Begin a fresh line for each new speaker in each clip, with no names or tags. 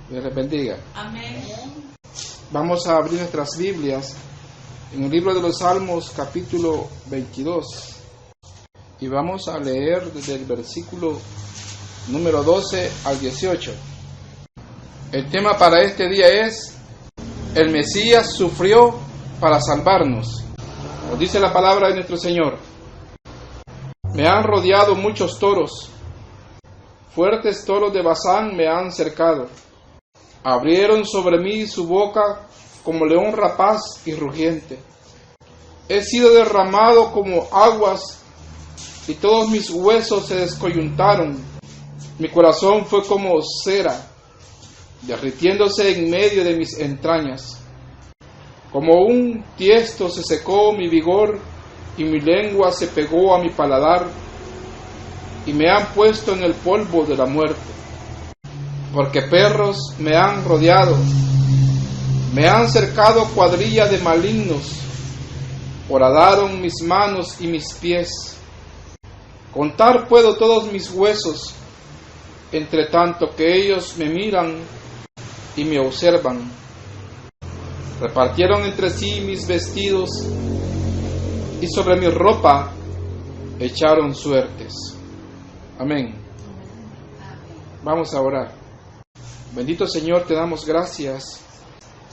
Dios les bendiga.
Amén.
Vamos a abrir nuestras Biblias en el libro de los Salmos, capítulo 22. Y vamos a leer desde el versículo número 12 al 18. El tema para este día es: el Mesías sufrió para salvarnos. Nos dice la palabra de nuestro Señor: me han rodeado muchos toros, fuertes toros de Basán me han cercado. Abrieron sobre mí su boca como león rapaz y rugiente. He sido derramado como aguas y todos mis huesos se descoyuntaron. Mi corazón fue como cera, derritiéndose en medio de mis entrañas. Como un tiesto se secó mi vigor y mi lengua se pegó a mi paladar, y me han puesto en el polvo de la muerte. Porque perros me han rodeado, me han cercado cuadrilla de malignos, horadaron mis manos y mis pies. Contar puedo todos mis huesos, entre tanto que ellos me miran y me observan. Repartieron entre sí mis vestidos y sobre mi ropa echaron suertes. Amén. Vamos a orar. Bendito Señor, te damos gracias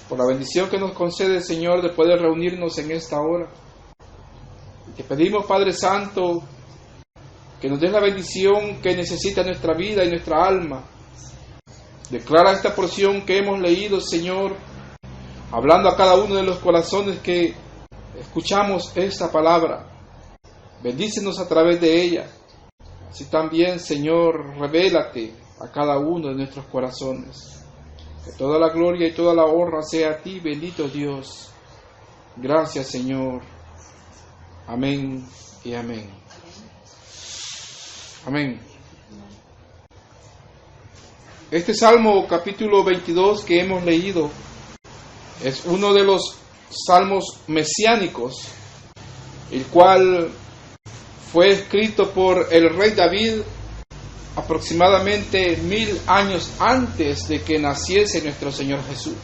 por la bendición que nos concede, Señor, de poder reunirnos en esta hora. Te pedimos, Padre Santo, que nos des la bendición que necesita nuestra vida y nuestra alma. Declara esta porción que hemos leído, Señor, hablando a cada uno de los corazones que escuchamos esta palabra. Bendícenos a través de ella. Así también, Señor, revélate a cada uno de nuestros corazones. Que toda la gloria y toda la honra sea a ti, bendito Dios. Gracias, Señor. Amén y amén. Amén. Este Salmo, capítulo 22 que hemos leído, es uno de los salmos mesiánicos, el cual fue escrito por el rey David aproximadamente 1000 años antes de que naciese nuestro Señor Jesús.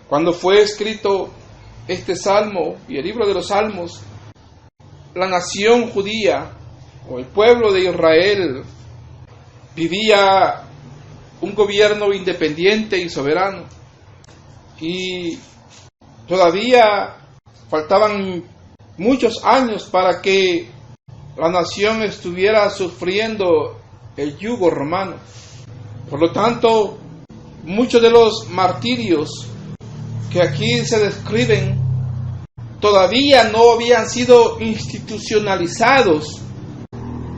Cuando fue escrito este salmo y el libro de los salmos, la nación judía o el pueblo de Israel vivía un gobierno independiente y soberano, y todavía faltaban muchos años para que la nación estuviera sufriendo el yugo romano. Por lo tanto, muchos de los martirios que aquí se describen todavía no habían sido institucionalizados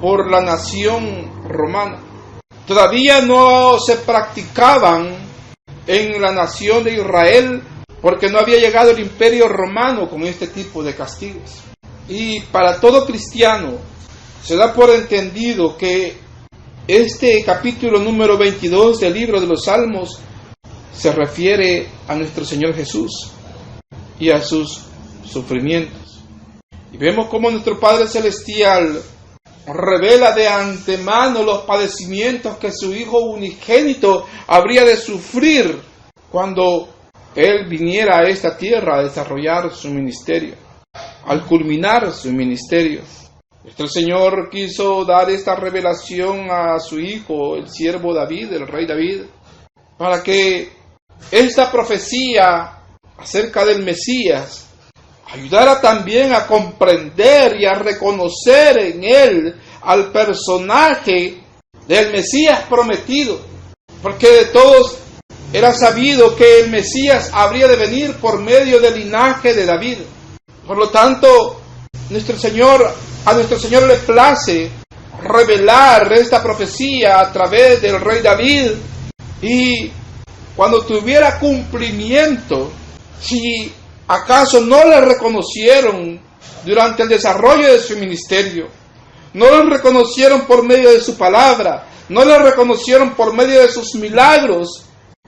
por la nación romana. Todavía no se practicaban en la nación de Israel porque no había llegado el imperio romano con este tipo de castigos. Y para todo cristiano se da por entendido que este capítulo número 22 del libro de los Salmos se refiere a nuestro Señor Jesús y a sus sufrimientos. Y vemos cómo nuestro Padre Celestial revela de antemano los padecimientos que su Hijo unigénito habría de sufrir cuando Él viniera a esta tierra a desarrollar su ministerio, al culminar su ministerio. Nuestro Señor quiso dar esta revelación a su Hijo, el siervo David, el rey David, para que esta profecía acerca del Mesías ayudara también a comprender y a reconocer en él al personaje del Mesías prometido, porque de todos era sabido que el Mesías habría de venir por medio del linaje de David. Por lo tanto, a nuestro Señor le place revelar esta profecía a través del rey David, y cuando tuviera cumplimiento, si ¿acaso no le reconocieron durante el desarrollo de su ministerio? ¿No le reconocieron por medio de su palabra? ¿No le reconocieron por medio de sus milagros?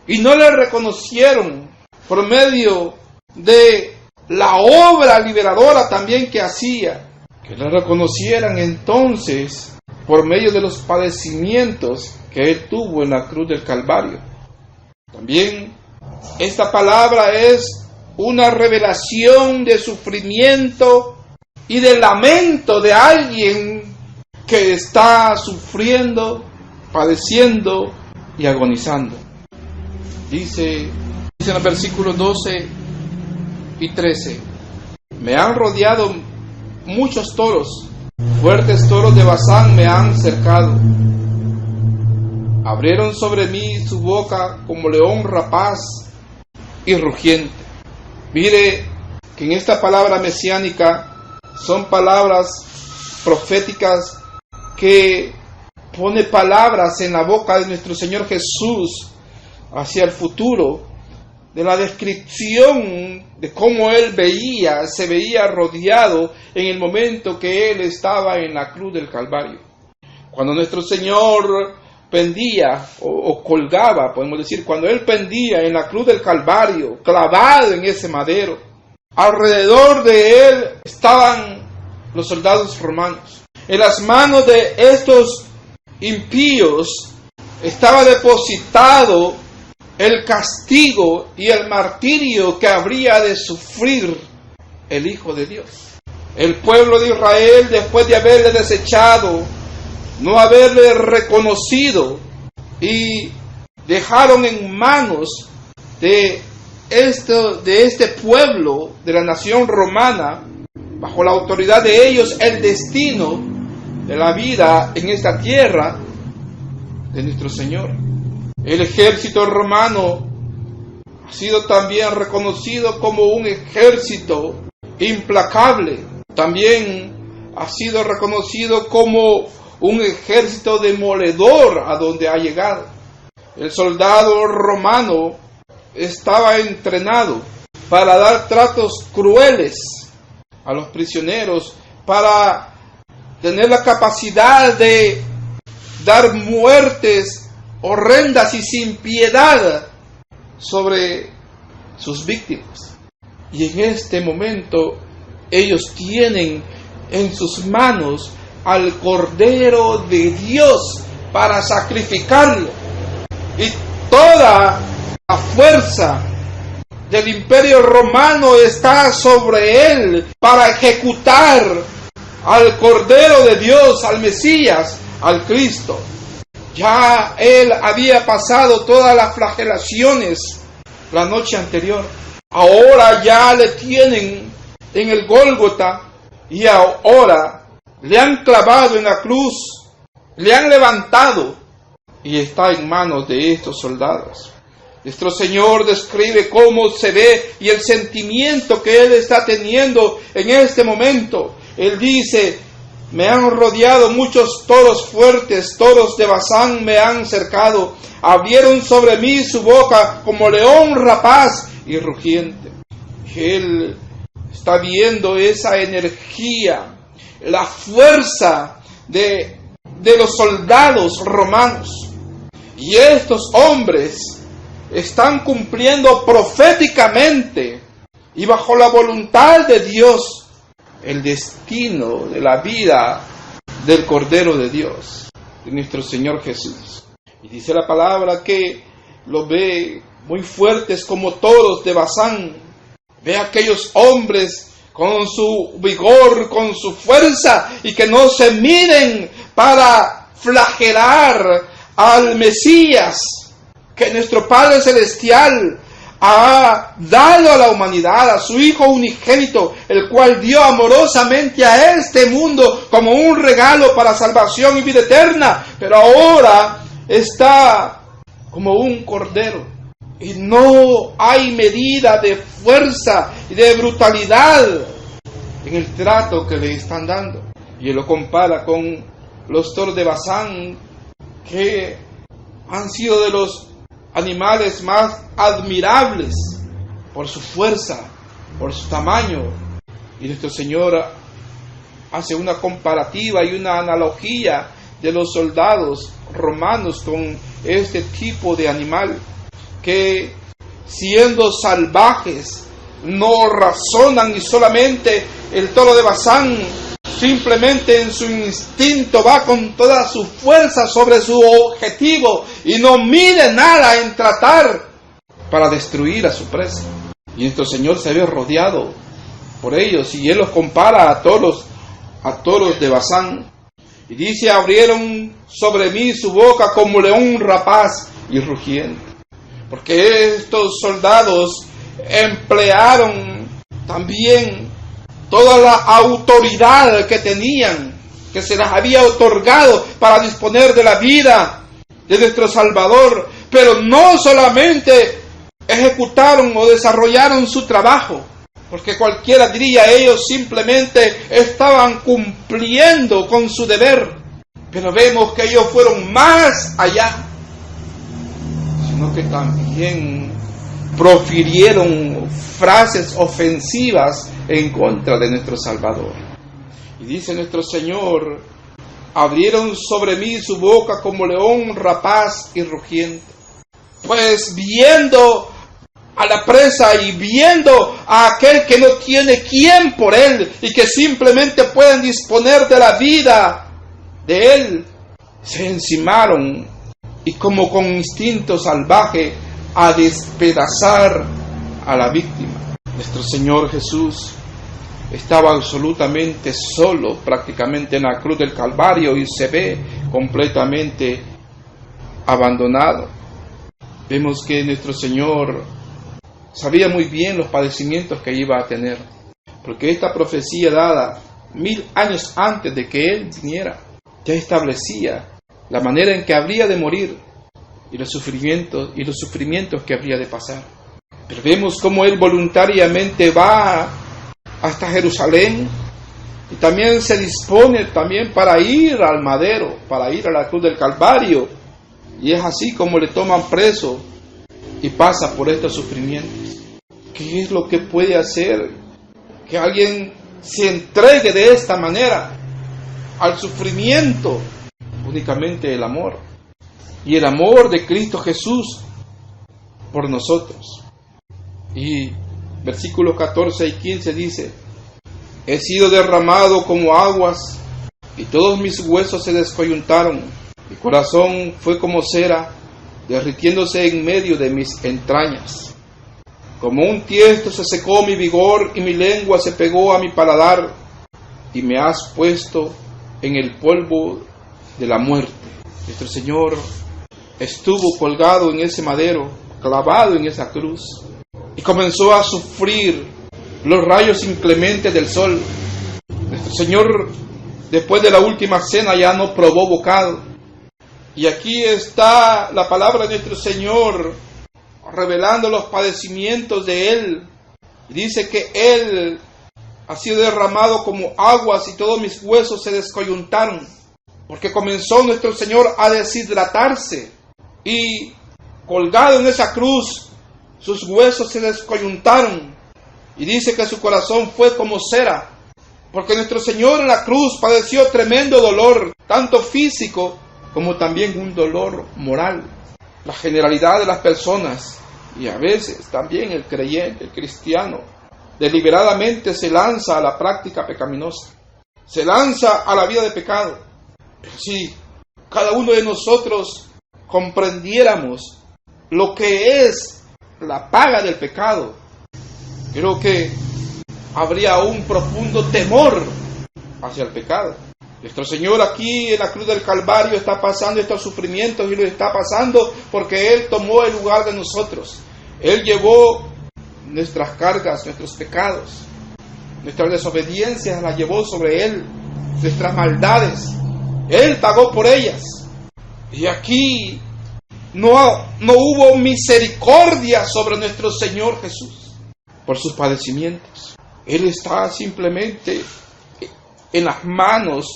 ¿Y no le reconocieron por medio de la obra liberadora también que hacía? Que le reconocieran entonces por medio de los padecimientos que Él tuvo en la cruz del Calvario. También esta palabra es una revelación de sufrimiento y de lamento de alguien que está sufriendo, padeciendo y agonizando. Dice en el versículo 12 y 13: me han rodeado muchos toros, fuertes toros de Basán me han cercado. Abrieron sobre mí su boca como león rapaz y rugiente. Mire que en esta palabra mesiánica son palabras proféticas que pone palabras en la boca de nuestro Señor Jesús hacia el futuro, de la descripción de cómo Él se veía rodeado en el momento que Él estaba en la cruz del Calvario. Cuando nuestro Señor pendía o colgaba, podemos decir, cuando Él pendía en la cruz del Calvario, clavado en ese madero, alrededor de Él estaban los soldados romanos. En las manos de estos impíos estaba depositado el castigo y el martirio que habría de sufrir el Hijo de Dios. El pueblo de Israel, después de haberle desechado, no haberle reconocido, y dejaron en manos de este pueblo, de la nación romana, bajo la autoridad de ellos, el destino de la vida en esta tierra de nuestro Señor. El ejército romano ha sido también reconocido como un ejército implacable. También ha sido reconocido como un ejército demoledor a donde ha llegado. El soldado romano estaba entrenado para dar tratos crueles a los prisioneros, para tener la capacidad de dar muertes horrendas y sin piedad sobre sus víctimas. Y en este momento ellos tienen en sus manos al Cordero de Dios para sacrificarlo, y toda la fuerza del Imperio Romano está sobre él para ejecutar al Cordero de Dios, al Mesías, al Cristo. Ya él había pasado todas las flagelaciones la noche anterior. Ahora ya le tienen en el Gólgota, y ahora le han clavado en la cruz, le han levantado y está en manos de estos soldados. Nuestro Señor describe cómo se ve y el sentimiento que Él está teniendo en este momento. Él dice: me han rodeado muchos toros fuertes, toros de Basán me han cercado. Abrieron sobre mí su boca como león rapaz y rugiente. Él está viendo esa energía, la fuerza de los soldados romanos. Y estos hombres están cumpliendo proféticamente y bajo la voluntad de Dios el destino de la vida del Cordero de Dios, de nuestro Señor Jesús. Y dice la palabra que los ve muy fuertes como toros de Basán. Ve a aquellos hombres con su vigor, con su fuerza, y que no se miden para flagelar al Mesías que nuestro Padre Celestial ha dado a la humanidad, a su Hijo unigénito, el cual dio amorosamente a este mundo como un regalo para salvación y vida eterna, pero ahora está como un cordero. Y no hay medida de fuerza y de brutalidad en el trato que le están dando. Y él lo compara con los toros de Basán, que han sido de los animales más admirables por su fuerza, por su tamaño. Y nuestro Señor hace una comparativa y una analogía de los soldados romanos con este tipo de animal, que siendo salvajes no razonan, y solamente el toro de Basán simplemente en su instinto va con toda su fuerza sobre su objetivo y no mide nada en tratar para destruir a su presa. Y nuestro Señor se ve rodeado por ellos, y Él los compara a todos de Basán. Y dice: abrieron sobre mí su boca como león rapaz y rugiente. Porque estos soldados emplearon también toda la autoridad que tenían, que se les había otorgado para disponer de la vida de nuestro Salvador, pero no solamente ejecutaron o desarrollaron su trabajo, porque cualquiera diría ellos simplemente estaban cumpliendo con su deber, pero vemos que ellos fueron más allá, sino que también profirieron frases ofensivas en contra de nuestro Salvador. Y dice nuestro Señor: abrieron sobre mí su boca como león rapaz y rugiente. Pues viendo a la presa y viendo a aquel que no tiene quien por él y que simplemente pueden disponer de la vida de él, se encimaron y como con instinto salvaje a despedazar a la víctima. Nuestro Señor Jesús estaba absolutamente solo, prácticamente en la cruz del Calvario, y se ve completamente abandonado. Vemos que nuestro Señor sabía muy bien los padecimientos que iba a tener, porque esta profecía dada 1000 años antes de que Él viniera ya establecía la manera en que habría de morir y los sufrimientos que habría de pasar. Pero vemos cómo Él voluntariamente va hasta Jerusalén y también se dispone también para ir al madero, para ir a la cruz del Calvario, y es así como le toman preso y pasa por estos sufrimientos. ¿Qué es lo que puede hacer que alguien se entregue de esta manera al sufrimiento? Únicamente el amor, y el amor de Cristo Jesús por nosotros. Y versículos 14 y 15 dice: he sido derramado como aguas, y todos mis huesos se descoyuntaron. Mi corazón fue como cera, derritiéndose en medio de mis entrañas. Como un tiesto se secó mi vigor, y mi lengua se pegó a mi paladar, y me has puesto en el polvo de la muerte. Nuestro Señor estuvo colgado en ese madero, clavado en esa cruz, y comenzó a sufrir los rayos inclementes del sol. Nuestro Señor, después de la última cena, ya no probó bocado. Y aquí está la palabra de nuestro Señor revelando los padecimientos de Él. Dice que Él ha sido derramado como aguas y todos mis huesos se descoyuntaron, porque comenzó nuestro Señor a deshidratarse, y colgado en esa cruz sus huesos se descoyuntaron, y dice que su corazón fue como cera, porque nuestro Señor en la cruz padeció tremendo dolor, tanto físico como también un dolor moral. La generalidad de las personas, y a veces también el creyente, el cristiano, deliberadamente se lanza a la práctica pecaminosa, se lanza a la vida de pecado. Pero si cada uno de nosotros comprendiéramos lo que es la paga del pecado, creo que habría un profundo temor hacia el pecado. Nuestro Señor aquí en la cruz del Calvario está pasando estos sufrimientos, y lo está pasando porque Él tomó el lugar de nosotros. Él llevó nuestras cargas, nuestros pecados, nuestras desobediencias las llevó sobre Él, nuestras maldades. Él pagó por ellas. Y aquí no hubo misericordia sobre nuestro Señor Jesús por sus padecimientos. Él está simplemente en las manos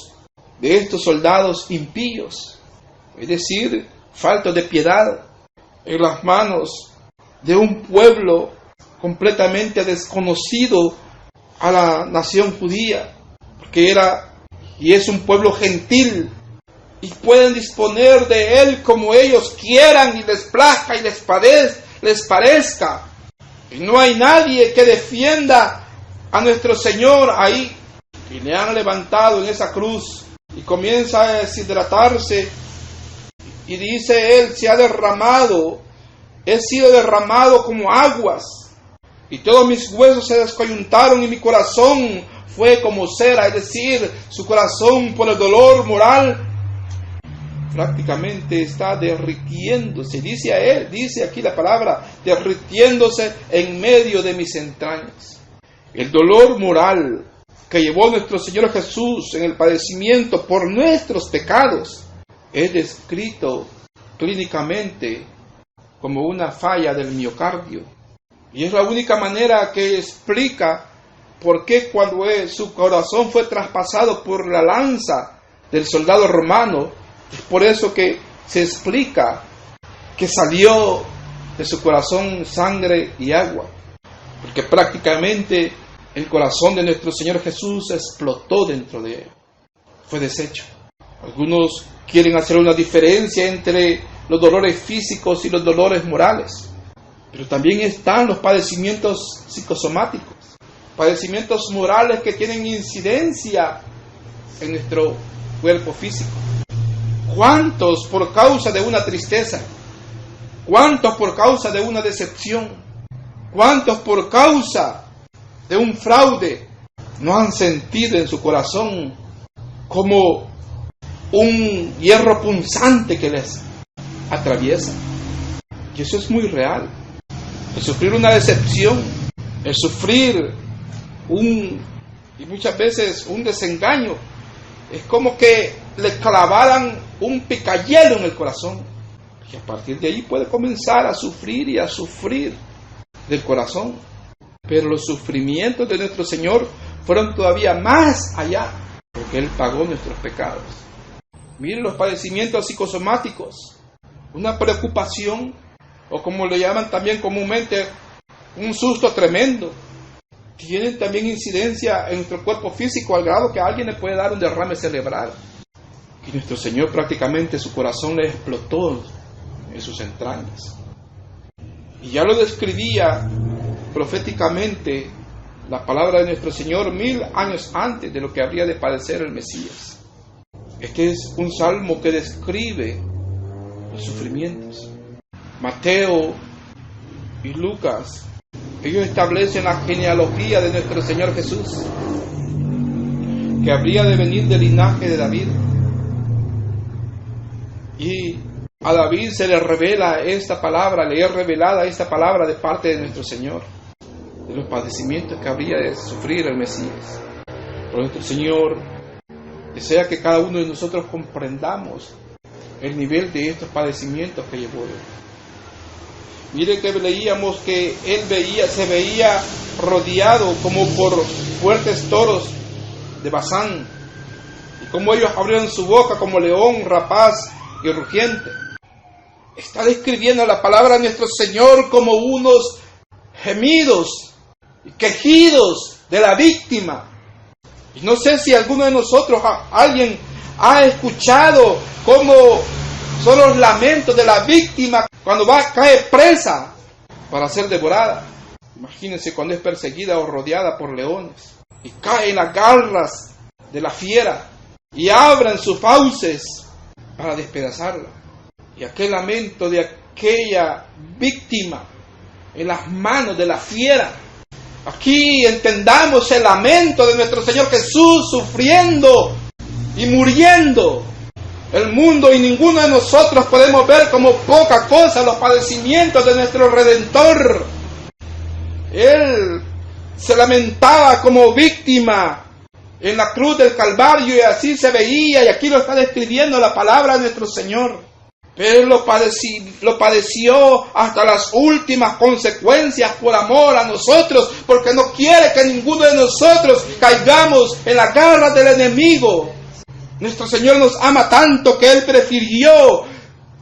de estos soldados impíos, es decir, faltos de piedad, en las manos de un pueblo completamente desconocido a la nación judía, porque era y es un pueblo gentil, y pueden disponer de él como ellos quieran, y les plazca y les parezca. Y no hay nadie que defienda a nuestro Señor ahí. Y le han levantado en esa cruz, y comienza a deshidratarse, y dice él: se ha derramado he sido derramado como aguas, y todos mis huesos se descoyuntaron, y mi corazón fue como cera, es decir, su corazón por el dolor moral prácticamente está derritiéndose. Dice aquí la palabra, derritiéndose en medio de mis entrañas. El dolor moral que llevó nuestro Señor Jesús en el padecimiento por nuestros pecados es descrito clínicamente como una falla del miocardio. Y es la única manera que explica por qué cuando su corazón fue traspasado por la lanza del soldado romano, es por eso que se explica que salió de su corazón sangre y agua. Porque prácticamente el corazón de nuestro Señor Jesús explotó dentro de él. Fue deshecho. Algunos quieren hacer una diferencia entre los dolores físicos y los dolores morales. Pero también están los padecimientos psicosomáticos. Padecimientos morales que tienen incidencia en nuestro cuerpo físico. ¿Cuántos por causa de una tristeza? ¿Cuántos por causa de una decepción? ¿Cuántos por causa de un fraude no han sentido en su corazón como un hierro punzante que les atraviesa? Y eso es muy real. El sufrir una decepción, el sufrir y muchas veces un desengaño, es como que le clavaran un picayelo en el corazón. Y a partir de ahí puede comenzar a sufrir y a sufrir del corazón. Pero los sufrimientos de nuestro Señor fueron todavía más allá, porque Él pagó nuestros pecados. Miren los padecimientos psicosomáticos, una preocupación, o como le llaman también comúnmente, un susto tremendo. Tienen también incidencia en nuestro cuerpo físico al grado que a alguien le puede dar un derrame cerebral. Y nuestro Señor prácticamente su corazón le explotó en sus entrañas. Y ya lo describía proféticamente la palabra de nuestro Señor 1000 años antes de lo que habría de padecer el Mesías. Este es un salmo que describe los sufrimientos. Mateo y Lucas, ellos establecen la genealogía de nuestro Señor Jesús, que habría de venir del linaje de David. Y a David se le revela esta palabra, le es revelada esta palabra de parte de nuestro Señor, de los padecimientos que habría de sufrir el Mesías. Por nuestro Señor desea que cada uno de nosotros comprendamos el nivel de estos padecimientos que llevó Él. Mire que leíamos que Él se veía rodeado como por fuertes toros de Basán, y como ellos abrieron su boca como león rapaz y rugiente. Está describiendo la palabra de nuestro Señor como unos gemidos y quejidos de la víctima. Y no sé si alguno de nosotros, alguien ha escuchado cómo son los lamentos de la víctima cuando cae presa para ser devorada. Imagínense cuando es perseguida o rodeada por leones y cae en las garras de la fiera y abran sus fauces para despedazarla. Y aquel lamento de aquella víctima en las manos de la fiera. Aquí entendamos el lamento de nuestro Señor Jesús sufriendo y muriendo. El mundo y ninguno de nosotros podemos ver como poca cosa los padecimientos de nuestro Redentor. Él se lamentaba como víctima en la cruz del Calvario y así se veía, y aquí lo está describiendo la palabra de nuestro Señor. Pero lo padeció hasta las últimas consecuencias por amor a nosotros, porque no quiere que ninguno de nosotros caigamos en las garras del enemigo. Nuestro Señor nos ama tanto que Él prefirió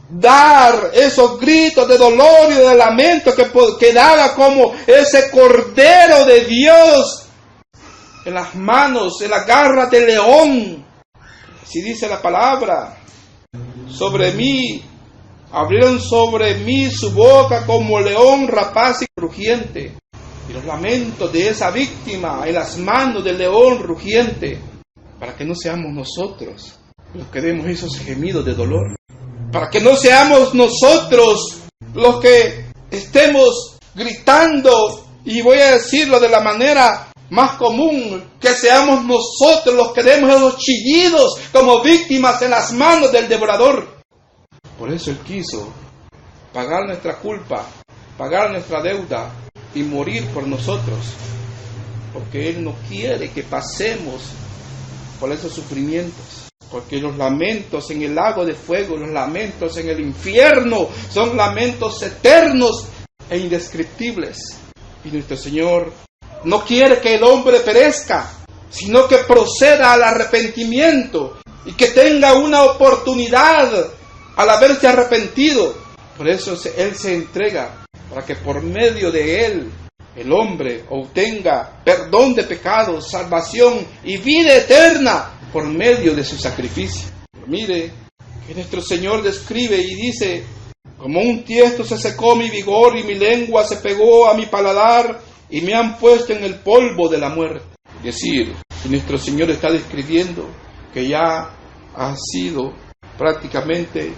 dar esos gritos de dolor y de lamento que daba como ese Cordero de Dios en las manos, en las garras del león. Así dice la palabra. Sobre mí, abrieron sobre mí su boca como león rapaz y rugiente. Y los lamentos de esa víctima en las manos del león rugiente, para que no seamos nosotros los que demos esos gemidos de dolor, para que no seamos nosotros los que estemos gritando, y voy a decirlo de la manera más común, que seamos nosotros los que demos esos chillidos como víctimas en las manos del devorador. Por eso Él quiso pagar nuestra culpa, pagar nuestra deuda y morir por nosotros, porque Él no quiere que pasemos por esos sufrimientos, porque los lamentos en el lago de fuego, los lamentos en el infierno, son lamentos eternos e indescriptibles. Y nuestro Señor no quiere que el hombre perezca, sino que proceda al arrepentimiento y que tenga una oportunidad al haberse arrepentido. Por eso Él se entrega, para que por medio de Él el hombre obtenga perdón de pecados, salvación y vida eterna por medio de su sacrificio. Mire que nuestro Señor describe y dice: como un tiesto se secó mi vigor y mi lengua se pegó a mi paladar y me han puesto en el polvo de la muerte. Es decir, que nuestro Señor está describiendo que ya ha sido prácticamente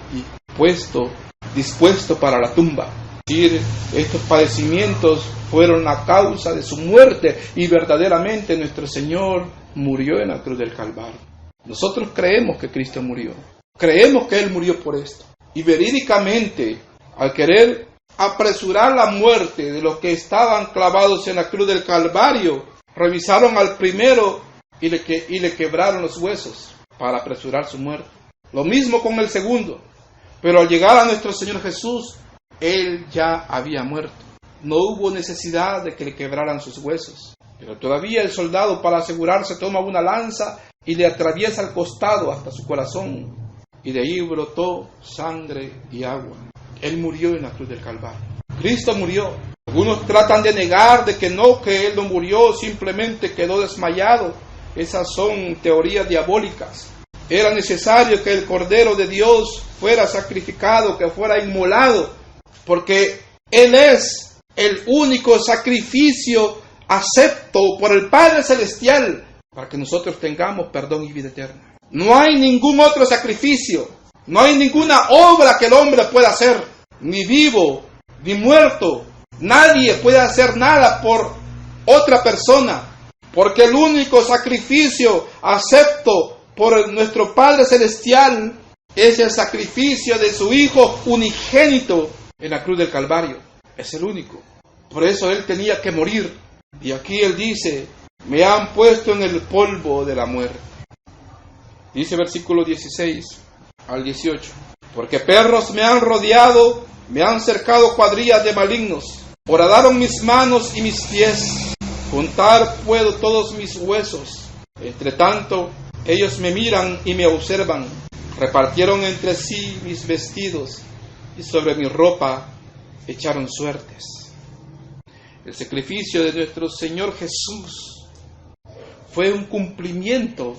dispuesto para la tumba. Es decir, estos padecimientos fueron la causa de su muerte y verdaderamente nuestro Señor murió en la cruz del Calvario. Nosotros creemos que Cristo murió, creemos que Él murió por esto. Y verídicamente, al querer apresurar la muerte de los que estaban clavados en la cruz del Calvario, revisaron al primero y le quebraron los huesos para apresurar su muerte. Lo mismo con el segundo. Pero al llegar a nuestro Señor Jesús, Él ya había muerto. No hubo necesidad de que le quebraran sus huesos. Pero todavía el soldado, para asegurarse, toma una lanza y le atraviesa el costado hasta su corazón. Y de ahí brotó sangre y agua. Él murió en la cruz del Calvario. Cristo murió. Algunos tratan de negar que Él no murió, simplemente quedó desmayado. Esas son teorías diabólicas. Era necesario que el Cordero de Dios fuera sacrificado, que fuera inmolado, porque Él es el único sacrificio acepto por el Padre Celestial para que nosotros tengamos perdón y vida eterna. No hay ningún otro sacrificio, no hay ninguna obra que el hombre pueda hacer, ni vivo, ni muerto. Nadie puede hacer nada por otra persona, porque el único sacrificio acepto por nuestro Padre Celestial es el sacrificio de su Hijo unigénito en la cruz del Calvario. Es el único. Por eso Él tenía que morir. Y aquí Él dice: me han puesto en el polvo de la muerte. Dice versículo 16 al 18: porque perros me han rodeado, me han cercado cuadrillas de malignos, horadaron mis manos y mis pies, contar puedo todos mis huesos. Entre tanto, ellos me miran y me observan, repartieron entre sí mis vestidos, y sobre mi ropa echaron suertes. El sacrificio de nuestro Señor Jesús fue un cumplimiento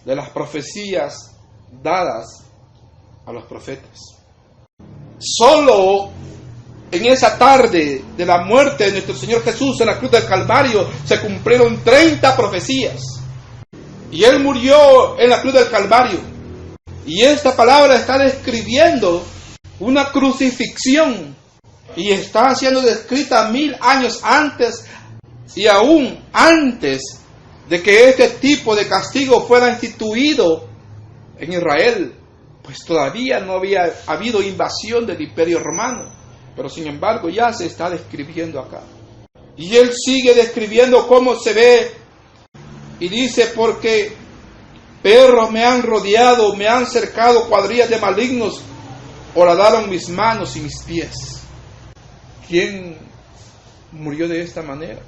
de las profecías dadas a los profetas. Solo en esa tarde de la muerte de nuestro Señor Jesús en la cruz del Calvario se cumplieron 30 profecías. Y Él murió en la cruz del Calvario. Y esta palabra está describiendo una crucifixión. Y está siendo descrita 1000 años antes y aún antes de que este tipo de castigo fuera instituido en Israel, pues todavía no había habido invasión del Imperio Romano, pero sin embargo ya se está describiendo acá. Y Él sigue describiendo cómo se ve y dice: porque perros me han rodeado, me han cercado cuadrillas de malignos, horadaron mis manos y mis pies. ¿Quién murió de esta manera?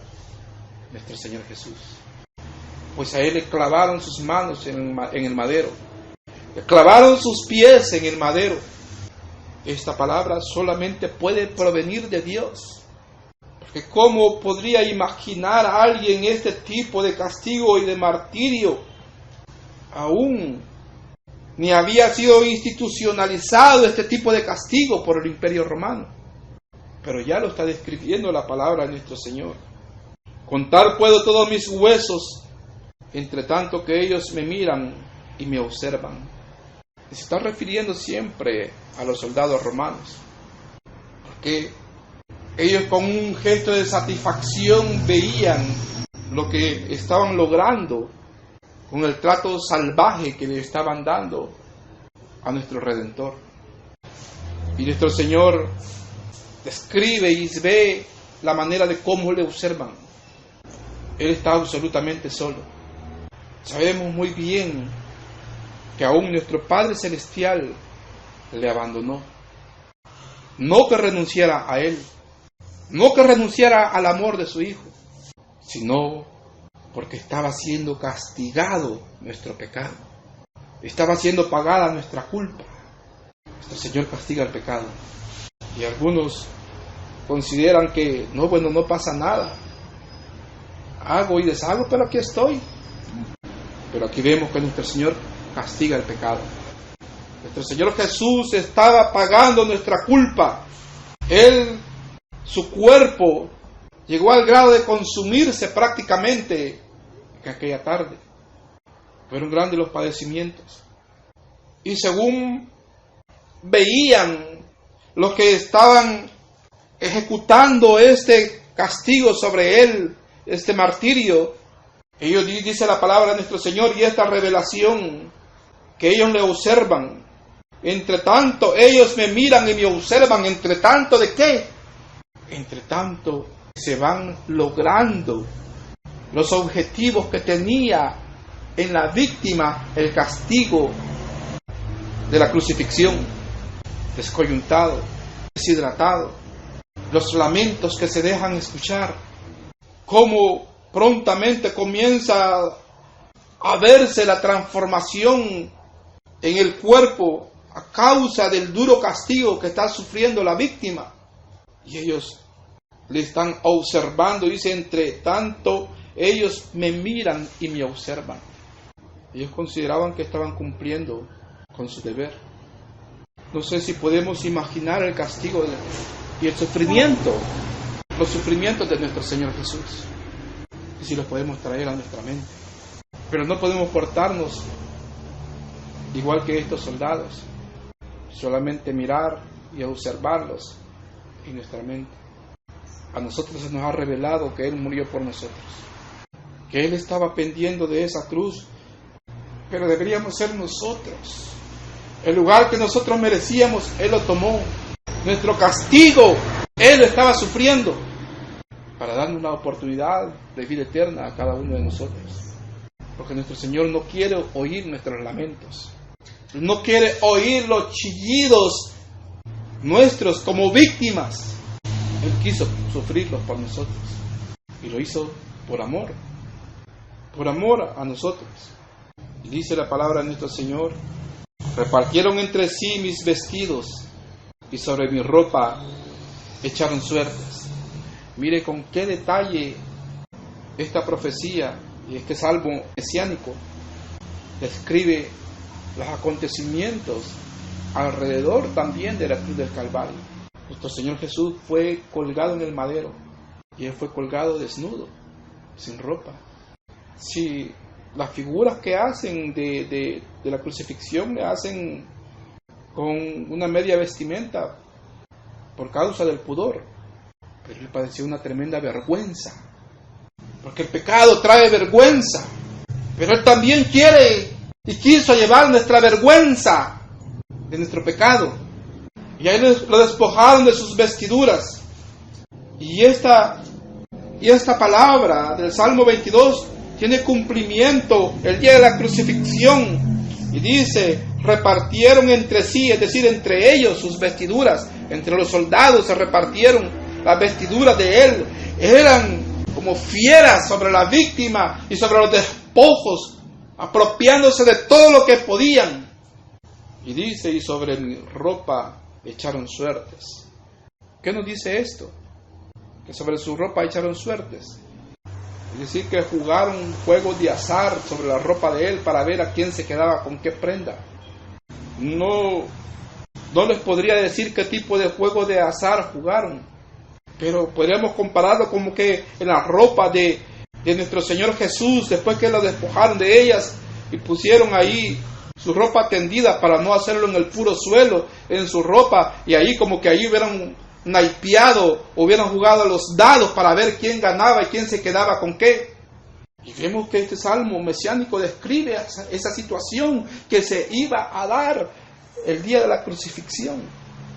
Nuestro Señor Jesús. Pues a Él le clavaron sus manos en el madero, le clavaron sus pies en el madero. Esta palabra solamente puede provenir de Dios, porque ¿cómo podría imaginar a alguien este tipo de castigo y de martirio? Aún ni había sido institucionalizado este tipo de castigo por el Imperio Romano, pero ya lo está describiendo la palabra de nuestro Señor. Contar puedo todos mis huesos, entre tanto que ellos me miran y me observan. Y se está refiriendo siempre a los soldados romanos, porque Ellos con un gesto de satisfacción veían lo que estaban logrando con el trato salvaje que le estaban dando a nuestro Redentor. Y nuestro Señor describe y ve la manera de cómo le observan. Él está absolutamente solo. Sabemos muy bien que aún nuestro Padre Celestial le abandonó. No que renunciara a Él, no que renunciara al amor de su Hijo, sino porque estaba siendo castigado nuestro pecado. Estaba siendo pagada nuestra culpa. Nuestro Señor castiga el pecado. Y algunos consideran que no pasa nada. Hago y deshago, pero aquí estoy. Pero aquí vemos que nuestro Señor castiga el pecado. Nuestro Señor Jesús estaba pagando nuestra culpa. Él, su cuerpo, llegó al grado de consumirse prácticamente en aquella tarde. Fueron grandes los padecimientos. Y según veían los que estaban ejecutando este castigo sobre él, este martirio, ellos, dice la palabra de nuestro Señor, y esta revelación que ellos le observan. Entre tanto, ellos me miran y me observan. Entre tanto, ¿de qué? Entre tanto, se van logrando los objetivos que tenía en la víctima el castigo de la crucifixión. Descoyuntado, deshidratado, los lamentos que se dejan escuchar, cómo prontamente comienza a verse la transformación en el cuerpo a causa del duro castigo que está sufriendo la víctima. Y ellos le están observando, dice, entre tanto ellos me miran y me observan. Ellos consideraban que estaban cumpliendo con su deber. No sé si podemos imaginar el castigo y el sufrimiento, los sufrimientos de nuestro Señor Jesús, y si los podemos traer a nuestra mente. Pero no podemos portarnos igual que estos soldados, solamente mirar y observarlos en nuestra mente. A nosotros se nos ha revelado que Él murió por nosotros, que Él estaba pendiendo de esa cruz, pero deberíamos ser nosotros. El lugar que nosotros merecíamos, Él lo tomó. Nuestro castigo, Él lo estaba sufriendo para darnos una oportunidad de vida eterna a cada uno de nosotros. Porque nuestro Señor no quiere oír nuestros lamentos. No quiere oír los chillidos nuestros como víctimas. Él quiso sufrirlos por nosotros. Y lo hizo por amor a nosotros. Y dice la palabra de nuestro Señor: repartieron entre sí mis vestidos y sobre mi ropa echaron suertes. Mire con qué detalle esta profecía y este salmo mesiánico describe los acontecimientos alrededor también de la cruz del Calvario. Nuestro Señor Jesús fue colgado en el madero y Él fue colgado desnudo, sin ropa. Si las figuras que hacen de la crucifixión le hacen con una media vestimenta por causa del pudor, pero Él padeció una tremenda vergüenza, porque el pecado trae vergüenza, pero Él también quiere y quiso llevar nuestra vergüenza de nuestro pecado, y ahí lo despojaron de sus vestiduras. Y esta palabra del Salmo 22 tiene cumplimiento el día de la crucifixión, y dice: repartieron entre sí, es decir, entre ellos sus vestiduras. Entre los soldados se repartieron las vestiduras de Él. Eran como fieras sobre la víctima y sobre los despojos, apropiándose de todo lo que podían. Y dice: y sobre mi ropa echaron suertes. ¿Qué nos dice esto? Que sobre su ropa echaron suertes. Es decir, que jugaron juegos de azar sobre la ropa de Él para ver a quién se quedaba con qué prenda. No les podría decir qué tipo de juego de azar jugaron, pero podríamos compararlo como que en la ropa de nuestro Señor Jesús, después que lo despojaron de ellas y pusieron ahí su ropa tendida para no hacerlo en el puro suelo, en su ropa, y ahí como que ahí hubieran naipeado, hubieran jugado a los dados para ver quién ganaba y quién se quedaba con qué. Y vemos que este salmo mesiánico describe esa situación que se iba a dar el día de la crucifixión.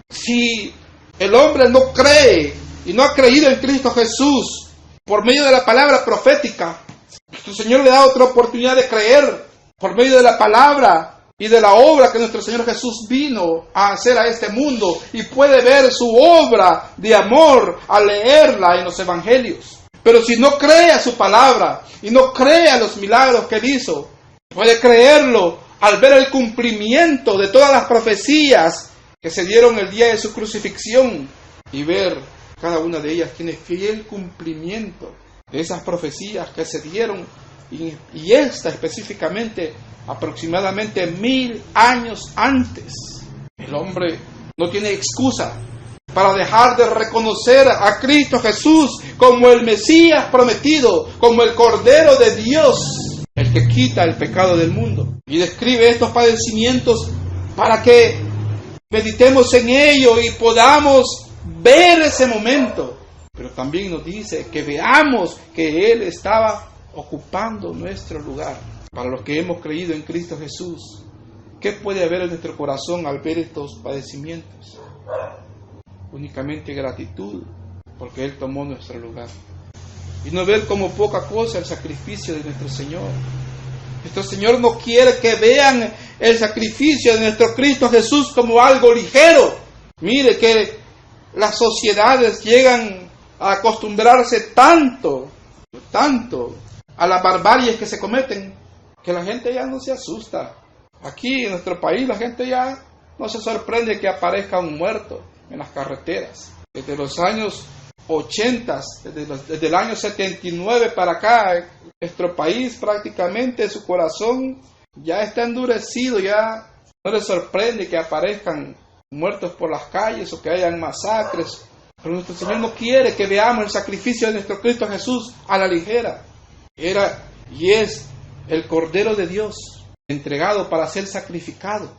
Si el hombre no cree y no ha creído en Cristo Jesús por medio de la palabra profética, nuestro Señor le da otra oportunidad de creer por medio de la palabra y de la obra que nuestro Señor Jesús vino a hacer a este mundo, y puede ver su obra de amor al leerla en los evangelios. Pero si no cree a su palabra y no cree a los milagros que él hizo, puede creerlo al ver el cumplimiento de todas las profecías que se dieron el día de su crucifixión, y ver cada una de ellas tiene fiel cumplimiento de esas profecías que se dieron, y esta específicamente aproximadamente 1000 años antes. El hombre no tiene excusa para dejar de reconocer a Cristo Jesús como el Mesías prometido, como el Cordero de Dios, el que quita el pecado del mundo. Y describe estos padecimientos para que meditemos en ello y podamos ver ese momento. Pero también nos dice que veamos que Él estaba ocupando nuestro lugar. Para los que hemos creído en Cristo Jesús, ¿qué puede haber en nuestro corazón al ver estos padecimientos? Únicamente gratitud, porque Él tomó nuestro lugar. Y no ver como poca cosa el sacrificio de nuestro Señor. Nuestro Señor no quiere que vean el sacrificio de nuestro Cristo Jesús como algo ligero. Mire que las sociedades llegan a acostumbrarse tanto a las barbaries que se cometen, que la gente ya no se asusta. Aquí en nuestro país la gente ya no se sorprende que aparezca un muerto en las carreteras. Desde los años 80, desde el año 79 para acá, nuestro país prácticamente su corazón ya está endurecido, ya no le sorprende que aparezcan muertos por las calles o que hayan masacres. Pero nuestro Señor no quiere que veamos el sacrificio de nuestro Cristo Jesús a la ligera. Era y es el Cordero de Dios, entregado para ser sacrificado,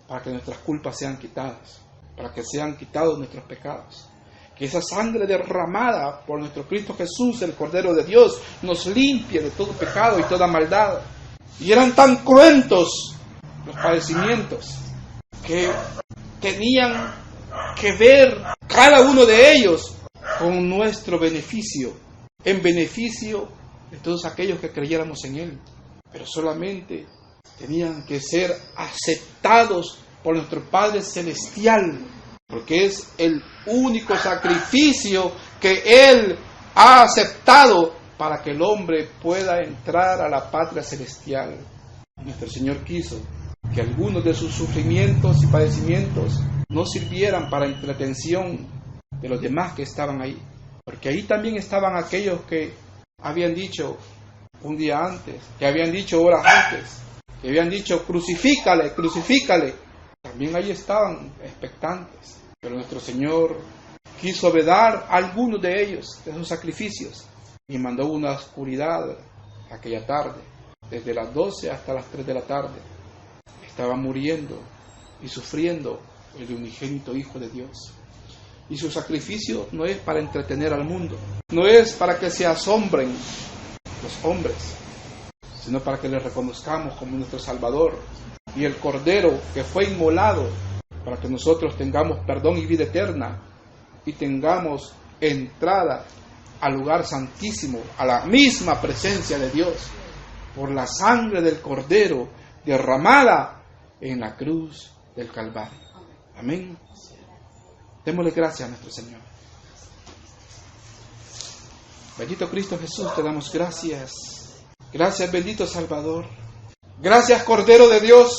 para que nuestras culpas sean quitadas, para que sean quitados nuestros pecados. Que esa sangre derramada por nuestro Cristo Jesús, el Cordero de Dios, nos limpie de todo pecado y toda maldad. Y eran tan cruentos los padecimientos que tenían que ver cada uno de ellos con nuestro beneficio, en beneficio de todos aquellos que creyéramos en Él. Pero solamente tenían que ser aceptados por nuestro Padre Celestial, porque es el único sacrificio que Él ha aceptado para que el hombre pueda entrar a la patria celestial. Nuestro Señor quiso que algunos de sus sufrimientos y padecimientos no sirvieran para entretención de los demás que estaban ahí, porque ahí también estaban aquellos que habían dicho un día antes, que habían dicho horas antes, que habían dicho crucifícale, crucifícale. También ahí estaban expectantes, pero nuestro Señor quiso vedar a algunos de ellos, de sus sacrificios, y mandó una oscuridad aquella tarde, desde las 12 hasta las 3 de la tarde. Estaba muriendo y sufriendo el unigénito Hijo de Dios. Y su sacrificio no es para entretener al mundo, no es para que se asombren los hombres, sino para que le reconozcamos como nuestro Salvador y el Cordero que fue inmolado para que nosotros tengamos perdón y vida eterna y tengamos entrada al lugar santísimo, a la misma presencia de Dios, por la sangre del Cordero derramada en la cruz del Calvario. Amén. Démosle gracias a nuestro Señor. Bendito Cristo Jesús, te damos gracias. Gracias, bendito Salvador. Gracias, Cordero de Dios.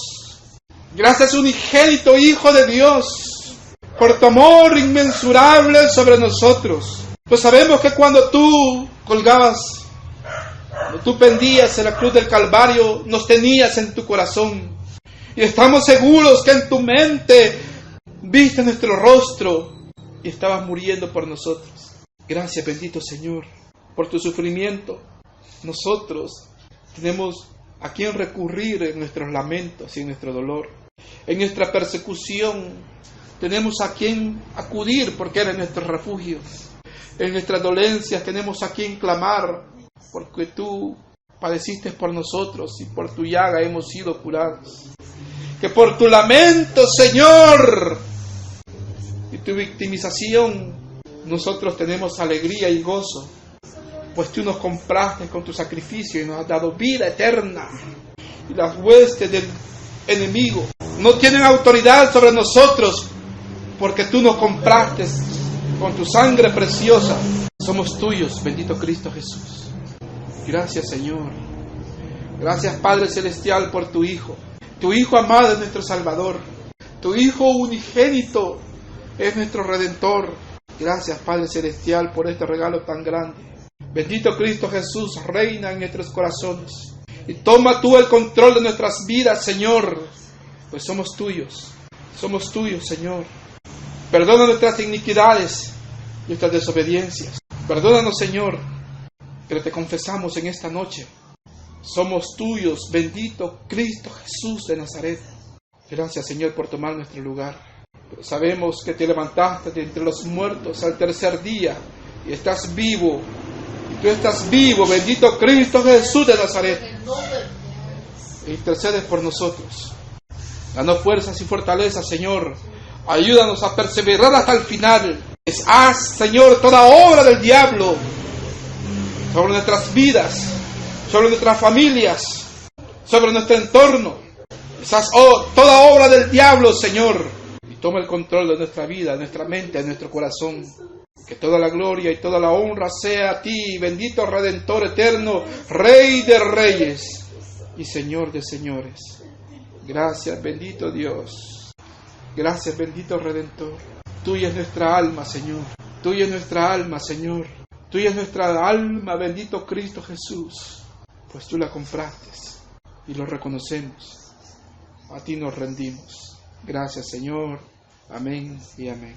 Gracias, unigénito Hijo de Dios, por tu amor inmensurable sobre nosotros. Pues sabemos que cuando tú colgabas, cuando tú pendías en la cruz del Calvario, nos tenías en tu corazón. Y estamos seguros que en tu mente viste nuestro rostro y estabas muriendo por nosotros. Gracias, bendito Señor, por tu sufrimiento. Nosotros tenemos a quien recurrir en nuestros lamentos y en nuestro dolor, en nuestra persecución, tenemos a quien acudir porque eres nuestro refugio. En nuestras dolencias tenemos a quien clamar porque tú padeciste por nosotros y por tu llaga hemos sido curados. Que por tu lamento, Señor, y tu victimización, nosotros tenemos alegría y gozo, pues tú nos compraste con tu sacrificio y nos has dado vida eterna. Y las huestes del enemigo no tienen autoridad sobre nosotros, porque tú nos compraste con tu sangre preciosa. Somos tuyos, bendito Cristo Jesús. Gracias, Señor. Gracias, Padre Celestial, por tu Hijo. Tu Hijo amado es nuestro Salvador. Tu Hijo unigénito es nuestro Redentor. Gracias, Padre Celestial, por este regalo tan grande. Bendito Cristo Jesús, reina en nuestros corazones. Y toma tú el control de nuestras vidas, Señor, pues somos tuyos, Señor. Perdona nuestras iniquidades, nuestras desobediencias. Perdónanos, Señor, que te confesamos en esta noche. Somos tuyos, bendito Cristo Jesús de Nazaret. Gracias, Señor, por tomar nuestro lugar. Pero sabemos que te levantaste de entre los muertos al tercer día y estás vivo. Tú estás vivo, bendito Cristo Jesús de Nazaret. E intercedes por nosotros. Danos fuerzas y fortaleza, Señor. Ayúdanos a perseverar hasta el final. Haz, Señor, toda obra del diablo sobre nuestras vidas, sobre nuestras familias, sobre nuestro entorno. Haz toda obra del diablo, Señor. Y toma el control de nuestra vida, de nuestra mente, de nuestro corazón. Que toda la gloria y toda la honra sea a ti, bendito Redentor eterno, Rey de reyes y Señor de señores. Gracias, bendito Dios. Gracias, bendito Redentor. Tuya es nuestra alma, Señor. Tuya es nuestra alma, Señor. Tuya es nuestra alma, bendito Cristo Jesús. Pues tú la compraste y lo reconocemos. A ti nos rendimos. Gracias, Señor. Amén y amén.